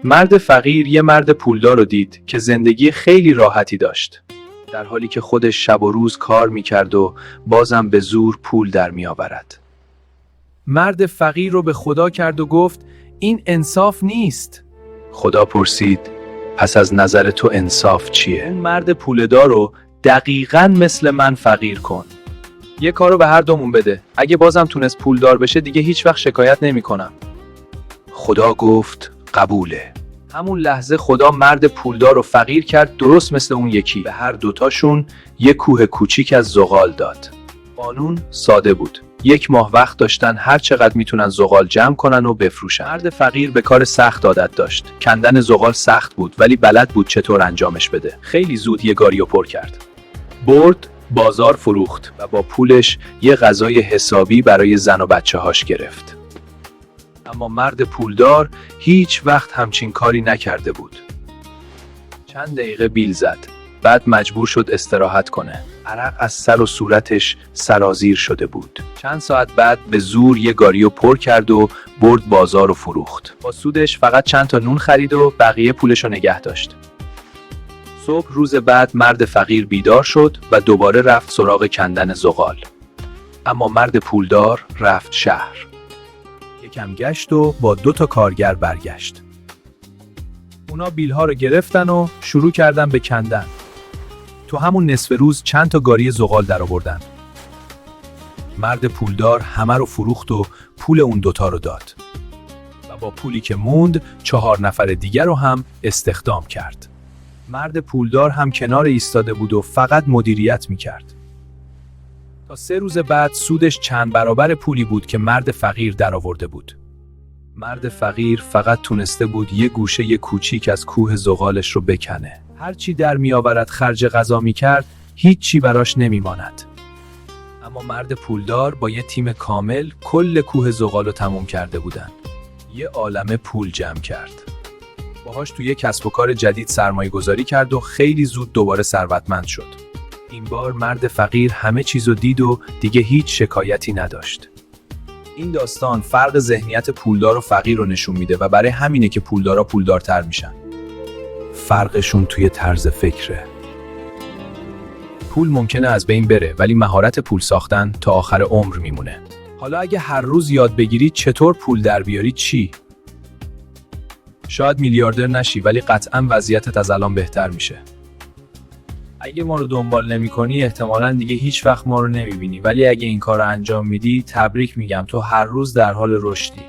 مرد فقیر یه مرد پولدار رو دید که زندگی خیلی راحتی داشت، در حالی که خودش شب و روز کار میکرد و بازم به زور پول در میآورد. مرد فقیر رو به خدا کرد و گفت این انصاف نیست. خدا پرسید پس از نظر تو انصاف چیه؟ اون مرد پولدار رو دقیقاً مثل من فقیر کن. یه کارو به هر دومون بده. اگه بازم تونست پولدار بشه دیگه هیچ وقت شکایت نمی کنم. خدا گفت قبوله. همون لحظه خدا مرد پولدار رو فقیر کرد درست مثل اون یکی. به هر دوتاشون یه کوه کوچیک از زغال داد. قانون ساده بود. 1 ماه وقت داشتن هر چقدر میتونن زغال جمع کنن و بفروشن. مرد فقیر به کار سخت عادت داشت. کندن زغال سخت بود ولی بلد بود چطور انجامش بده. خیلی زود یه گاریو پر کرد. برد بازار فروخت و با پولش یه غذای حسابی برای زن و بچه‌هاش گرفت. اما مرد پولدار هیچ وقت همچین کاری نکرده بود. چند دقیقه بیل زد. بعد مجبور شد استراحت کنه. عرق از سر و صورتش سرازیر شده بود. چند ساعت بعد به زور یه گاریو پر کرد و برد بازار و فروخت. با سودش فقط چند تا نون خرید و بقیه پولشو نگه داشت. صبح روز بعد مرد فقیر بیدار شد و دوباره رفت سراغ کندن زغال. اما مرد پولدار رفت شهر. یکم گشت و با 2 تا کارگر برگشت. اونا بیلها رو گرفتن و شروع کردن به کندن. تو همون نصف روز چند تا گاری زغال در آوردن. مرد پولدار همه رو فروخت و پول اون 2 تا رو داد. و با پولی که موند 4 نفر دیگر رو هم استخدام کرد. مرد پولدار هم کنار ایستاده بود و فقط مدیریت میکرد. تا 3 روز بعد سودش چند برابر پولی بود که مرد فقیر درآورده بود. مرد فقیر فقط تونسته بود یه گوشه کوچیک از کوه زغالش رو بکنه. هر چی در میآورد خرج غذا میکرد، هیچ چی براش نمیماند. اما مرد پولدار با یه تیم کامل کل کوه زغال رو تموم کرده بودن. یه عالمه پول جمع کرد. باهاش توی کسب و کار جدید سرمایه گذاری کرد و خیلی زود دوباره ثروتمند شد. این بار مرد فقیر همه چیزو دید و دیگه هیچ شکایتی نداشت. این داستان فرق ذهنیت پولدار و فقیر رو نشون میده و برای همینه که پولدارا پولدارتر میشن. فرقشون توی طرز فکره. پول ممکنه از بین بره ولی مهارت پول ساختن تا آخر عمر میمونه. حالا اگه هر روز یاد بگیری چطور پول در بیاری چی؟ شاید میلیاردر نشی ولی قطعاً وضعیتت از الان بهتر میشه. اگه ما رو دنبال نمی‌کنی احتمالاً دیگه هیچ وقت ما رو نمی‌بینی، ولی اگه این کار رو انجام میدی تبریک میگم، تو هر روز در حال رشدی.